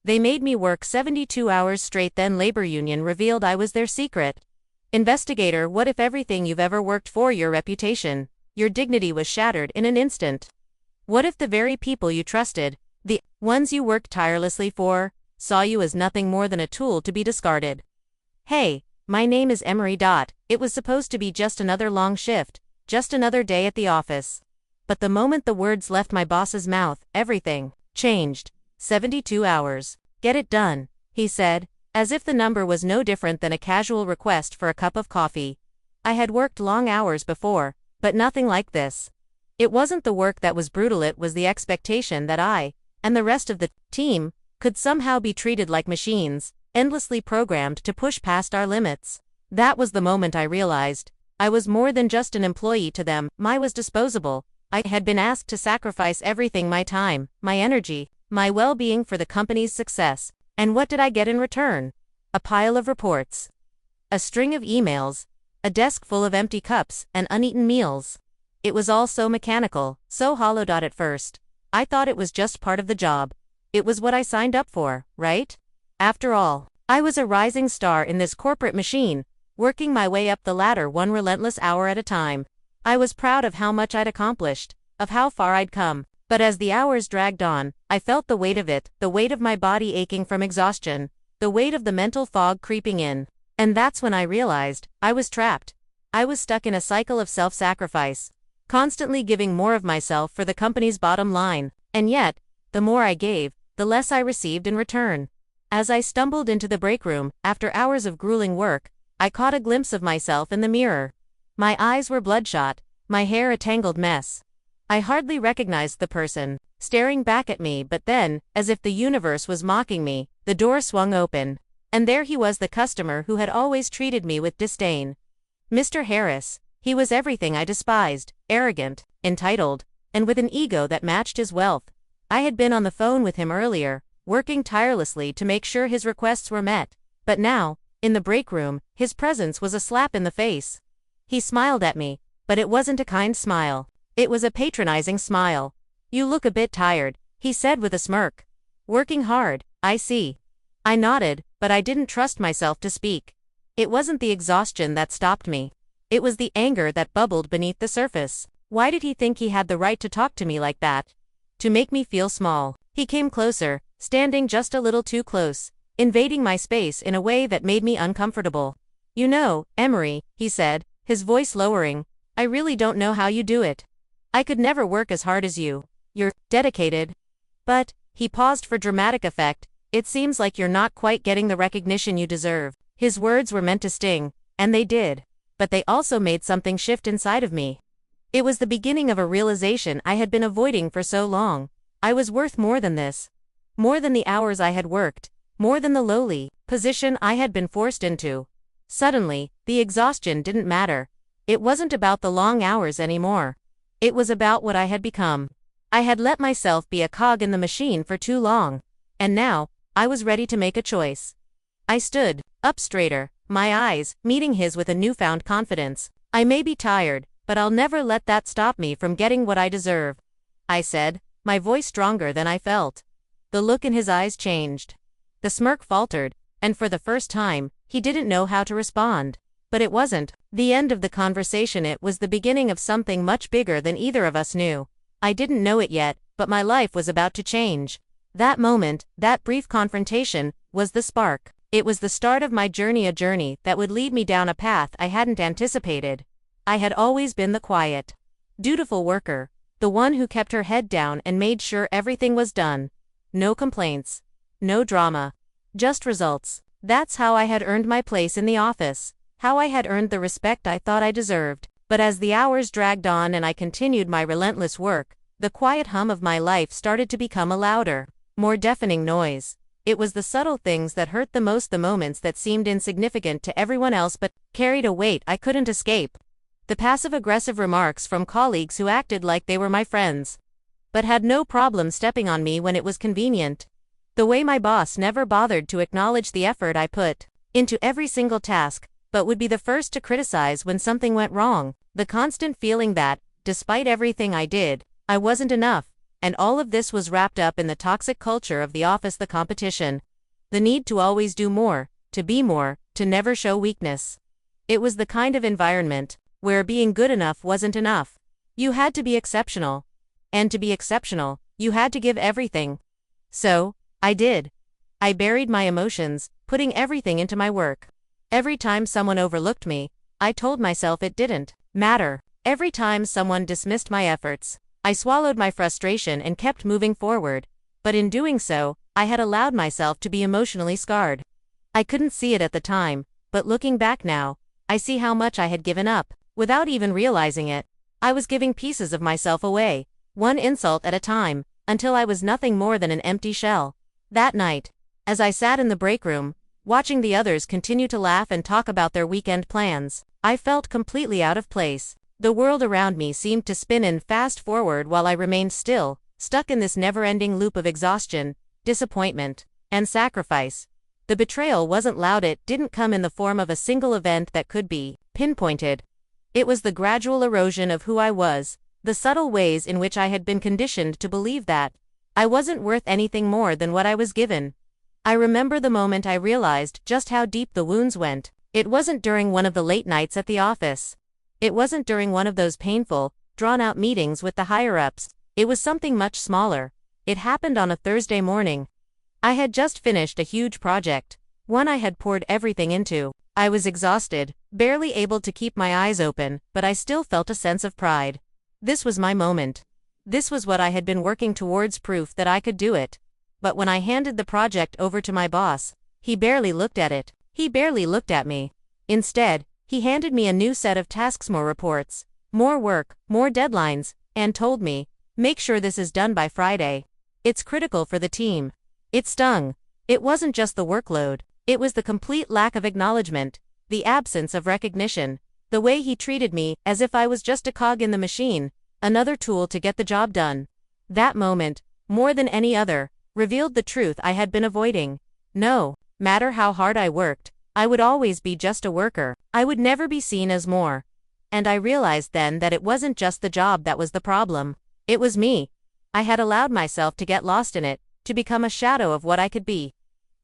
They made me work 72 hours straight, then labor union revealed I was their secret investigator. What if everything you've ever worked for, your reputation, your dignity, was shattered in an instant? What if the very people you trusted, the ones you worked tirelessly for, saw you as nothing more than a tool to be discarded? Hey, my name is Emery. It was supposed to be just another long shift, just another day at the office. But the moment the words left my boss's mouth, everything changed. 72 hours. Get it done, he said, as if the number was no different than a casual request for a cup of coffee. I had worked long hours before, but nothing like this. It wasn't the work that was brutal, it was the expectation that I, and the rest of the team, could somehow be treated like machines, endlessly programmed to push past our limits. That was the moment I realized I was more than just an employee to them. I was disposable. I had been asked to sacrifice everything: my time, my energy, my well-being for the company's success. And what did I get in return? A pile of reports. A string of emails. A desk full of empty cups and uneaten meals. It was all so mechanical, so hollow. At first, I thought it was just part of the job. It was what I signed up for, right? After all, I was a rising star in this corporate machine, working my way up the ladder one relentless hour at a time. I was proud of how much I'd accomplished, of how far I'd come. But as the hours dragged on, I felt the weight of it, the weight of my body aching from exhaustion, the weight of the mental fog creeping in. And that's when I realized I was trapped. I was stuck in a cycle of self-sacrifice, constantly giving more of myself for the company's bottom line. And yet, the more I gave, the less I received in return. As I stumbled into the break room, after hours of grueling work, I caught a glimpse of myself in the mirror. My eyes were bloodshot, my hair a tangled mess. I hardly recognized the person staring back at me, but then, as if the universe was mocking me, the door swung open. And there he was, the customer who had always treated me with disdain. Mr. Harris. He was everything I despised: arrogant, entitled, and with an ego that matched his wealth. I had been on the phone with him earlier, working tirelessly to make sure his requests were met. But now, in the break room, his presence was a slap in the face. He smiled at me, but it wasn't a kind smile. It was a patronizing smile. "You look a bit tired," he said with a smirk. "Working hard, I see." I nodded, but I didn't trust myself to speak. It wasn't the exhaustion that stopped me. It was the anger that bubbled beneath the surface. Why did he think he had the right to talk to me like that? To make me feel small. He came closer, standing just a little too close, invading my space in a way that made me uncomfortable. "You know, Emery," he said, his voice lowering, "I really don't know how you do it. I could never work as hard as you. You're dedicated. But," he paused for dramatic effect, "it seems like you're not quite getting the recognition you deserve." His words were meant to sting, and they did. But they also made something shift inside of me. It was the beginning of a realization I had been avoiding for so long. I was worth more than this. More than the hours I had worked. More than the lowly position I had been forced into. Suddenly, the exhaustion didn't matter. It wasn't about the long hours anymore. It was about what I had become. I had let myself be a cog in the machine for too long. And now, I was ready to make a choice. I stood up straighter, my eyes meeting his with a newfound confidence. "I may be tired, but I'll never let that stop me from getting what I deserve," I said, my voice stronger than I felt. The look in his eyes changed. The smirk faltered, and for the first time, he didn't know how to respond. But it wasn't the end of the conversation, it was the beginning of something much bigger than either of us knew. I didn't know it yet, but my life was about to change. That moment, that brief confrontation, was the spark. It was the start of my journey, a journey that would lead me down a path I hadn't anticipated. I had always been the quiet, dutiful worker, the one who kept her head down and made sure everything was done. No complaints, no drama, just results. That's how I had earned my place in the office, how I had earned the respect I thought I deserved. But as the hours dragged on and I continued my relentless work, the quiet hum of my life started to become a louder, more deafening noise. It was the subtle things that hurt the most, the moments that seemed insignificant to everyone else but carried a weight I couldn't escape. The passive-aggressive remarks from colleagues who acted like they were my friends, but had no problem stepping on me when it was convenient. The way my boss never bothered to acknowledge the effort I put into every single task, but would be the first to criticize when something went wrong. The constant feeling that, despite everything I did, I wasn't enough. And all of this was wrapped up in the toxic culture of the office, the competition, the need to always do more, to be more, to never show weakness. It was the kind of environment where being good enough wasn't enough. You had to be exceptional. And to be exceptional, you had to give everything. So, I did. I buried my emotions, putting everything into my work. Every time someone overlooked me, I told myself it didn't matter. Every time someone dismissed my efforts, I swallowed my frustration and kept moving forward. But in doing so, I had allowed myself to be emotionally scarred. I couldn't see it at the time, but looking back now, I see how much I had given up. Without even realizing it, I was giving pieces of myself away, one insult at a time, until I was nothing more than an empty shell. That night, as I sat in the break room, watching the others continue to laugh and talk about their weekend plans, I felt completely out of place. The world around me seemed to spin in fast forward while I remained still, stuck in this never-ending loop of exhaustion, disappointment, and sacrifice. The betrayal wasn't loud, it didn't come in the form of a single event that could be pinpointed. It was the gradual erosion of who I was, the subtle ways in which I had been conditioned to believe that I wasn't worth anything more than what I was given. I remember the moment I realized just how deep the wounds went. It wasn't during one of the late nights at the office. It wasn't during one of those painful, drawn-out meetings with the higher-ups. It was something much smaller. It happened on a Thursday morning. I had just finished a huge project, one I had poured everything into. I was exhausted, barely able to keep my eyes open, but I still felt a sense of pride. This was my moment. This was what I had been working towards, proof that I could do it. But when I handed the project over to my boss, he barely looked at it. He barely looked at me. Instead, he handed me a new set of tasks, more reports, more work, more deadlines, and told me, "Make sure this is done by Friday. It's critical for the team." It stung. It wasn't just the workload. It was the complete lack of acknowledgement, the absence of recognition, the way he treated me as if I was just a cog in the machine, another tool to get the job done. That moment, more than any other, revealed the truth I had been avoiding. No matter how hard I worked, I would always be just a worker. I would never be seen as more. And I realized then that it wasn't just the job that was the problem. It was me. I had allowed myself to get lost in it, to become a shadow of what I could be.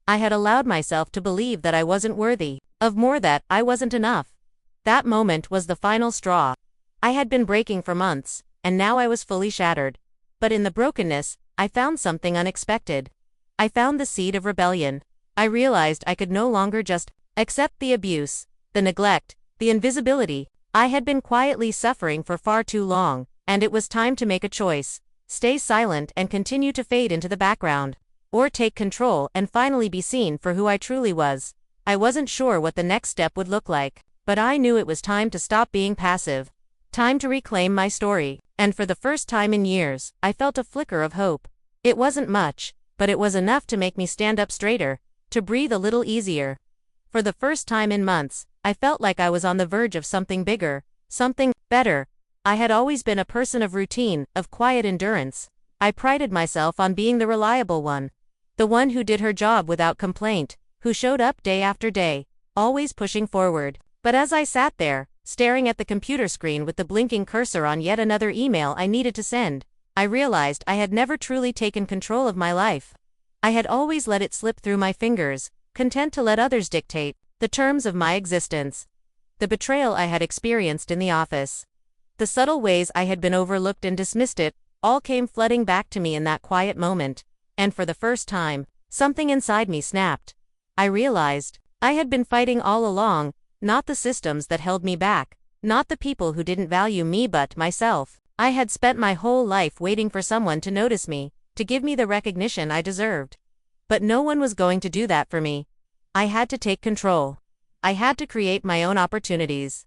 I had allowed myself to believe that I wasn't worthy of more, that I wasn't enough. That moment was the final straw. I had been breaking for months, and now I was fully shattered. But in the brokenness, I found something unexpected. I found the seed of rebellion. I realized I could no longer just accept the abuse, the neglect, the invisibility. I had been quietly suffering for far too long, and it was time to make a choice: stay silent and continue to fade into the background, or take control and finally be seen for who I truly was. I wasn't sure what the next step would look like, but I knew it was time to stop being passive. Time to reclaim my story, and for the first time in years, I felt a flicker of hope. It wasn't much, but it was enough to make me stand up straighter, to breathe a little easier. For the first time in months, I felt like I was on the verge of something bigger, something better. I had always been a person of routine, of quiet endurance. I prided myself on being the reliable one, the one who did her job without complaint, who showed up day after day, always pushing forward. But as I sat there, staring at the computer screen with the blinking cursor on yet another email I needed to send, I realized I had never truly taken control of my life. I had always let it slip through my fingers, content to let others dictate the terms of my existence. The betrayal I had experienced in the office, the subtle ways I had been overlooked and dismissed, it all came flooding back to me in that quiet moment. And for the first time, something inside me snapped. I realized I had been fighting all along, not the systems that held me back, not the people who didn't value me, but myself. I had spent my whole life waiting for someone to notice me, to give me the recognition I deserved. But no one was going to do that for me. I had to take control. I had to create my own opportunities.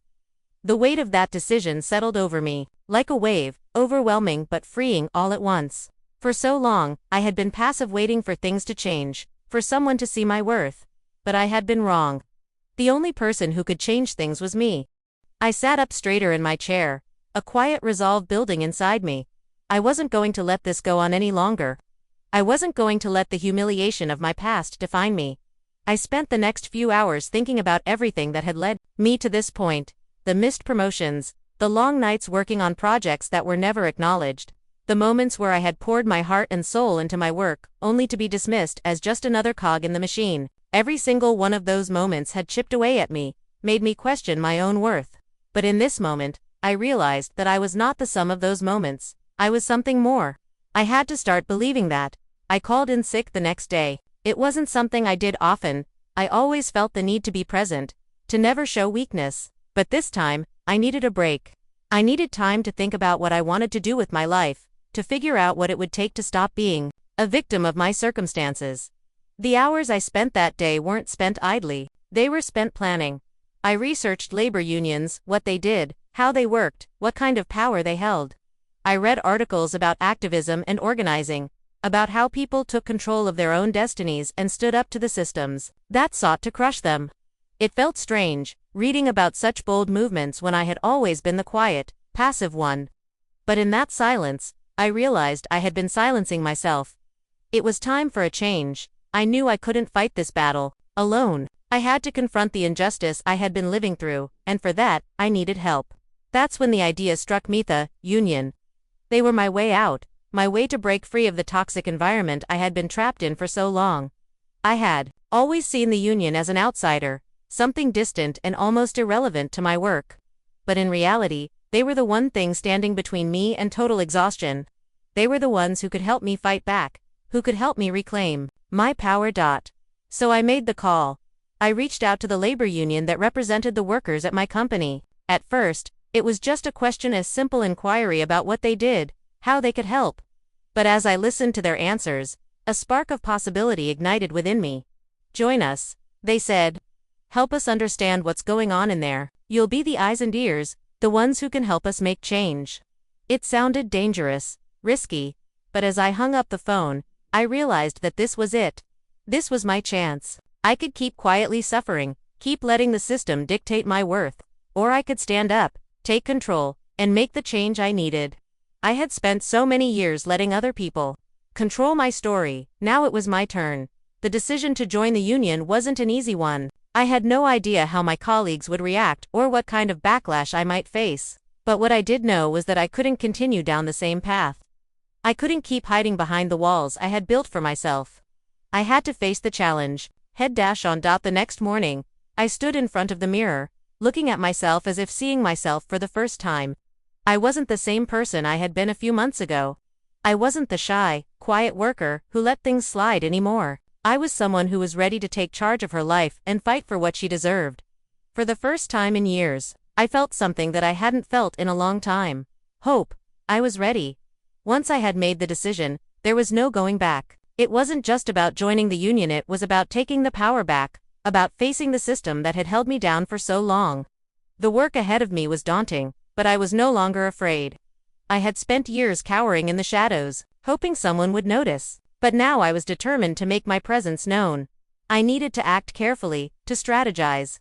The weight of that decision settled over me, like a wave, overwhelming but freeing all at once. For so long, I had been passive, waiting for things to change, for someone to see my worth. But I had been wrong. The only person who could change things was me. I sat up straighter in my chair, a quiet resolve building inside me. I wasn't going to let this go on any longer. I wasn't going to let the humiliation of my past define me. I spent the next few hours thinking about everything that had led me to this point: the missed promotions, the long nights working on projects that were never acknowledged, The moments where I had poured my heart and soul into my work, only to be dismissed as just another cog in the machine. Every single one of those moments had chipped away at me, made me question my own worth. But in this moment, I realized that I was not the sum of those moments. I was something more. I had to start believing that. I called in sick the next day. It wasn't something I did often. I always felt the need to be present, to never show weakness. But this time, I needed a break. I needed time to think about what I wanted to do with my life, to figure out what it would take to stop being a victim of my circumstances. The hours I spent that day weren't spent idly. They were spent planning. I researched labor unions, what they did, how they worked, what kind of power they held. I read articles about activism and organizing, about how people took control of their own destinies and stood up to the systems that sought to crush them. It felt strange, reading about such bold movements when I had always been the quiet, passive one. But in that silence, I realized I had been silencing myself. It was time for a change. I knew I couldn't fight this battle alone. I had to confront the injustice I had been living through, and for that, I needed help. That's when the idea struck me: the union. They were my way out, my way to break free of the toxic environment I had been trapped in for so long. I had always seen the union as an outsider, something distant and almost irrelevant to my work. But in reality, they were the one thing standing between me and total exhaustion. They were the ones who could help me fight back, who could help me reclaim my power. So I made the call. I reached out to the labor union that represented the workers at my company. At first, it was just a question, a simple inquiry about what they did, how they could help. But as I listened to their answers, a spark of possibility ignited within me. Join us, they said. Help us understand what's going on in there. You'll be the eyes and ears, the ones who can help us make change. It sounded dangerous, risky, but as I hung up the phone, I realized that this was it. This was my chance. I could keep quietly suffering, keep letting the system dictate my worth, or I could stand up, take control, and make the change I needed. I had spent so many years letting other people control my story. Now it was my turn. The decision to join the union wasn't an easy one. I had no idea how my colleagues would react or what kind of backlash I might face. But what I did know was that I couldn't continue down the same path. I couldn't keep hiding behind the walls I had built for myself. I had to face the challenge. Head on. The next morning, I stood in front of the mirror, looking at myself as if seeing myself for the first time. I wasn't the same person I had been a few months ago. I wasn't the shy, quiet worker who let things slide anymore. I was someone who was ready to take charge of her life and fight for what she deserved. For the first time in years, I felt something that I hadn't felt in a long time. Hope. I was ready. Once I had made the decision, there was no going back. It wasn't just about joining the union, it was about taking the power back, about facing the system that had held me down for so long. The work ahead of me was daunting, but I was no longer afraid. I had spent years cowering in the shadows, hoping someone would notice. But now I was determined to make my presence known. I needed to act carefully, to strategize,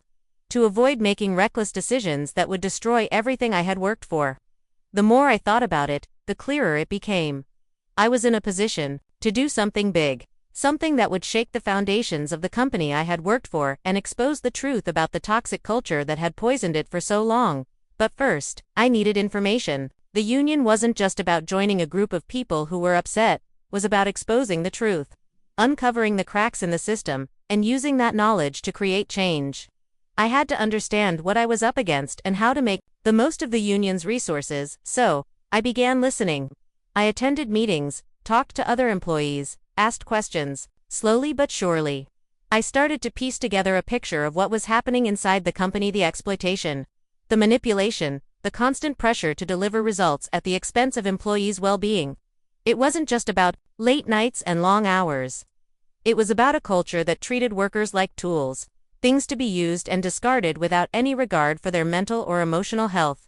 to avoid making reckless decisions that would destroy everything I had worked for. The more I thought about it, the clearer it became. I was in a position to do something big, something that would shake the foundations of the company I had worked for and expose the truth about the toxic culture that had poisoned it for so long. But first, I needed information. The union wasn't just about joining a group of people who were upset. Was about exposing the truth, uncovering the cracks in the system, and using that knowledge to create change. I had to understand what I was up against and how to make the most of the union's resources, so I began listening. I attended meetings, talked to other employees, asked questions. Slowly but surely, I started to piece together a picture of what was happening inside the company: the exploitation, the manipulation, the constant pressure to deliver results at the expense of employees' well-being. It wasn't just about late nights and long hours. It was about a culture that treated workers like tools, things to be used and discarded without any regard for their mental or emotional health.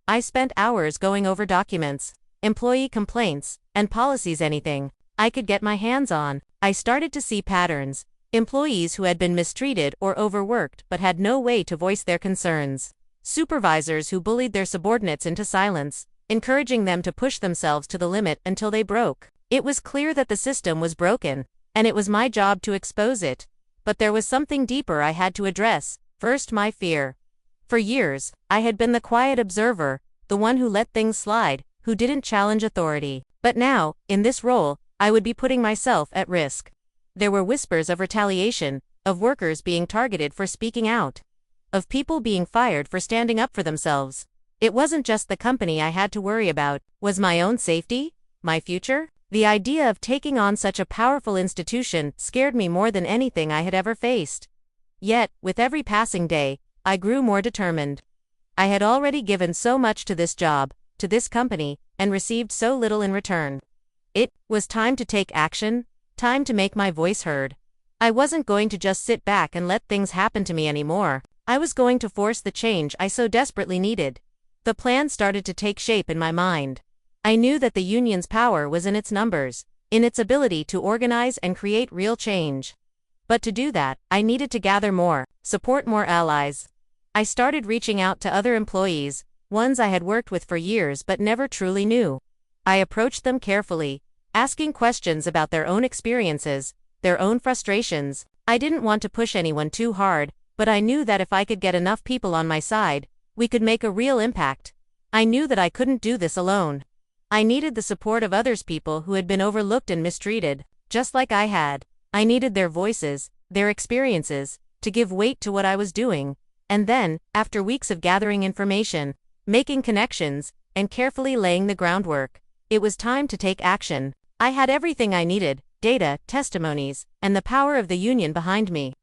I spent hours going over documents, employee complaints, and policies, anything I could get my hands on. I started to see patterns: employees who had been mistreated or overworked but had no way to voice their concerns, supervisors who bullied their subordinates into silence, encouraging them to push themselves to the limit until they broke. It was clear that the system was broken, and it was my job to expose it. But there was something deeper I had to address. First, my fear. For years, I had been the quiet observer, the one who let things slide, who didn't challenge authority. But now, in this role, I would be putting myself at risk. There were whispers of retaliation, of workers being targeted for speaking out, of people being fired for standing up for themselves. It wasn't just the company I had to worry about, was my own safety? My future? The idea of taking on such a powerful institution scared me more than anything I had ever faced. Yet, with every passing day, I grew more determined. I had already given so much to this job, to this company, and received so little in return. It was time to take action, time to make my voice heard. I wasn't going to just sit back and let things happen to me anymore. I was going to force the change I so desperately needed. The plan started to take shape in my mind. I knew that the union's power was in its numbers, in its ability to organize and create real change. But to do that, I needed to gather more, support more allies. I started reaching out to other employees, ones I had worked with for years but never truly knew. I approached them carefully, asking questions about their own experiences, their own frustrations. I didn't want to push anyone too hard, but I knew that if I could get enough people on my side, we could make a real impact. I knew that I couldn't do this alone. I needed the support of others, people who had been overlooked and mistreated, just like I had. I needed their voices, their experiences, to give weight to what I was doing. And then, after weeks of gathering information, making connections, and carefully laying the groundwork, it was time to take action. I had everything I needed: data, testimonies, and the power of the union behind me.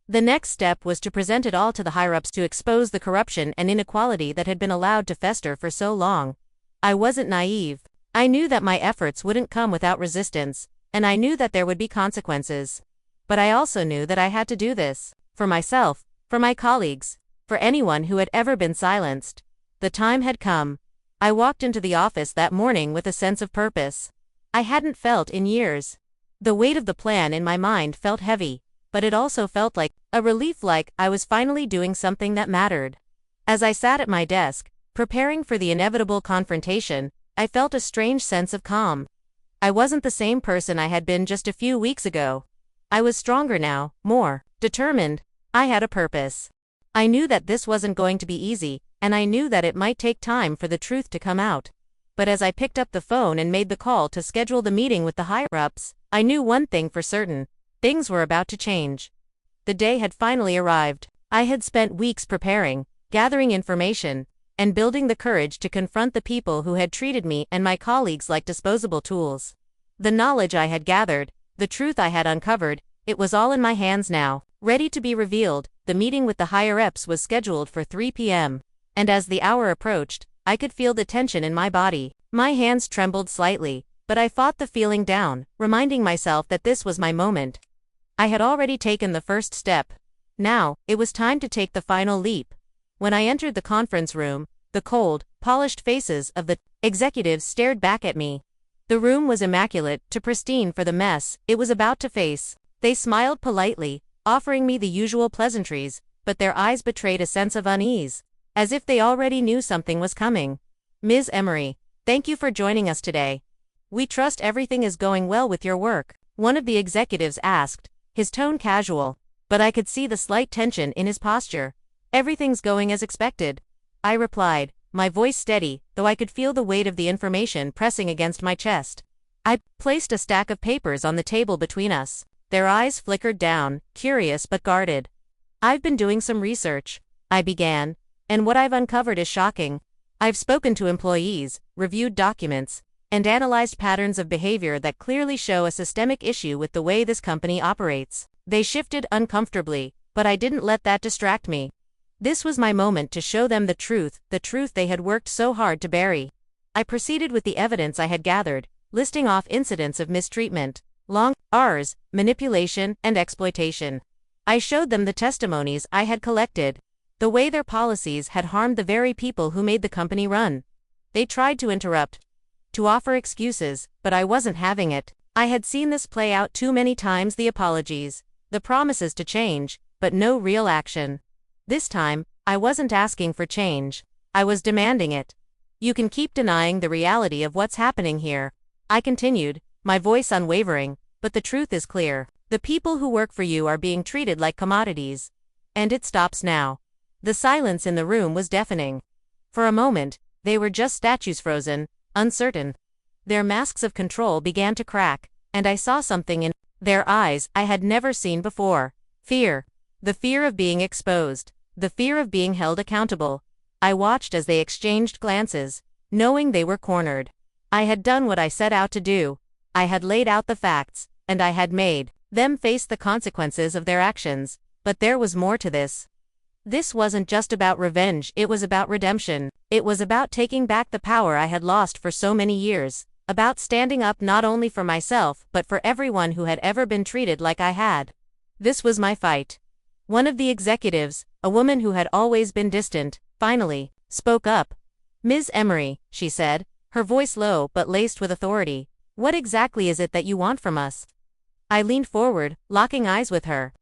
The next step was to present it all to the higher-ups to expose the corruption and inequality that had been allowed to fester for so long. I wasn't naive. I knew that my efforts wouldn't come without resistance, and I knew that there would be consequences. But I also knew that I had to do this. For myself, for my colleagues, for anyone who had ever been silenced. The time had come. I walked into the office that morning with a sense of purpose I hadn't felt in years. The weight of the plan in my mind felt heavy, but it also felt like a relief, like I was finally doing something that mattered. As I sat at my desk, preparing for the inevitable confrontation, I felt a strange sense of calm. I wasn't the same person I had been just a few weeks ago. I was stronger now, more determined. I had a purpose. I knew that this wasn't going to be easy, and I knew that it might take time for the truth to come out. But as I picked up the phone and made the call to schedule the meeting with the higher-ups, I knew one thing for certain: things were about to change. The day had finally arrived. I had spent weeks preparing, gathering information, and building the courage to confront the people who had treated me and my colleagues like disposable tools. The knowledge I had gathered, the truth I had uncovered, it was all in my hands now, ready to be revealed. The meeting with the higher-ups was scheduled for 3 p.m., and as the hour approached, I could feel the tension in my body. My hands trembled slightly, but I fought the feeling down, reminding myself that this was my moment. I had already taken the first step. Now, it was time to take the final leap. When I entered the conference room, the cold, polished faces of the executives stared back at me. The room was immaculate, too pristine for the mess it was about to face. They smiled politely, offering me the usual pleasantries, but their eyes betrayed a sense of unease, as if they already knew something was coming. "Ms. Emery, thank you for joining us today. We trust everything is going well with your work," one of the executives asked, his tone casual, but I could see the slight tension in his posture. "Everything's going as expected," I replied, my voice steady, though I could feel the weight of the information pressing against my chest. I placed a stack of papers on the table between us. Their eyes flickered down, curious but guarded. "I've been doing some research," I began, "and what I've uncovered is shocking. I've spoken to employees, reviewed documents, and analyzed patterns of behavior that clearly show a systemic issue with the way this company operates." They shifted uncomfortably, but I didn't let that distract me. This was my moment to show them the truth they had worked so hard to bury. I proceeded with the evidence I had gathered, listing off incidents of mistreatment, long hours, manipulation, and exploitation. I showed them the testimonies I had collected, the way their policies had harmed the very people who made the company run. They tried to interrupt, to offer excuses, but I wasn't having it. I had seen this play out too many times: the apologies, the promises to change, but no real action. This time, I wasn't asking for change. I was demanding it. "You can keep denying the reality of what's happening here," I continued, my voice unwavering, "but the truth is clear. The people who work for you are being treated like commodities. And it stops now." The silence in the room was deafening. For a moment, they were just statues, frozen, uncertain. Their masks of control began to crack, and I saw something in their eyes I had never seen before. Fear. The fear of being exposed. The fear of being held accountable. I watched as they exchanged glances, knowing they were cornered. I had done what I set out to do. I had laid out the facts, and I had made them face the consequences of their actions. But there was more to this. This wasn't just about revenge, it was about redemption. It was about taking back the power I had lost for so many years. About standing up not only for myself but for everyone who had ever been treated like I had. This was my fight. One of the executives, a woman who had always been distant, finally spoke up. "Ms. Emery," she said, her voice low but laced with authority, "what exactly is it that you want from us?" I leaned forward, locking eyes with her.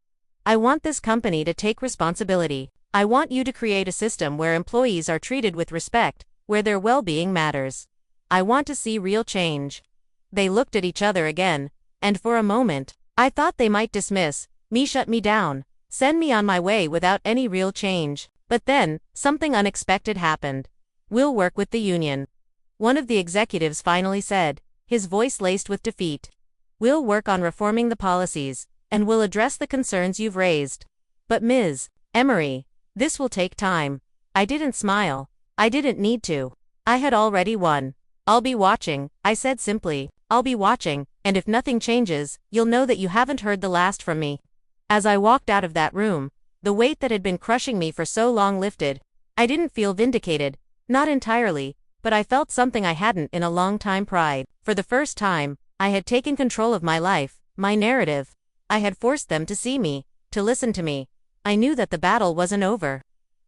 "I want this company to take responsibility. I want you to create a system where employees are treated with respect, where their well-being matters. I want to see real change." They looked at each other again, and for a moment, I thought they might dismiss me, shut me down, send me on my way without any real change. But then, something unexpected happened. "We'll work with the union," one of the executives finally said, his voice laced with defeat. "We'll work on reforming the policies, and we'll address the concerns you've raised. But Ms. Emery, this will take time." I didn't smile. I didn't need to. I had already won. "I'll be watching," I said simply. "I'll be watching, and if nothing changes, you'll know that you haven't heard the last from me." As I walked out of that room, the weight that had been crushing me for so long lifted. I didn't feel vindicated, not entirely, but I felt something I hadn't in a long time: pride. For the first time, I had taken control of my life, my narrative. I had forced them to see me, to listen to me. I knew that the battle wasn't over.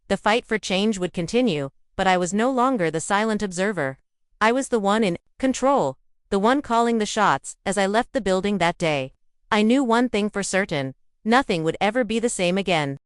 The fight for change would continue, but I was no longer the silent observer. I was the one in control, the one calling the shots. As I left the building that day, I knew one thing for certain: nothing would ever be the same again.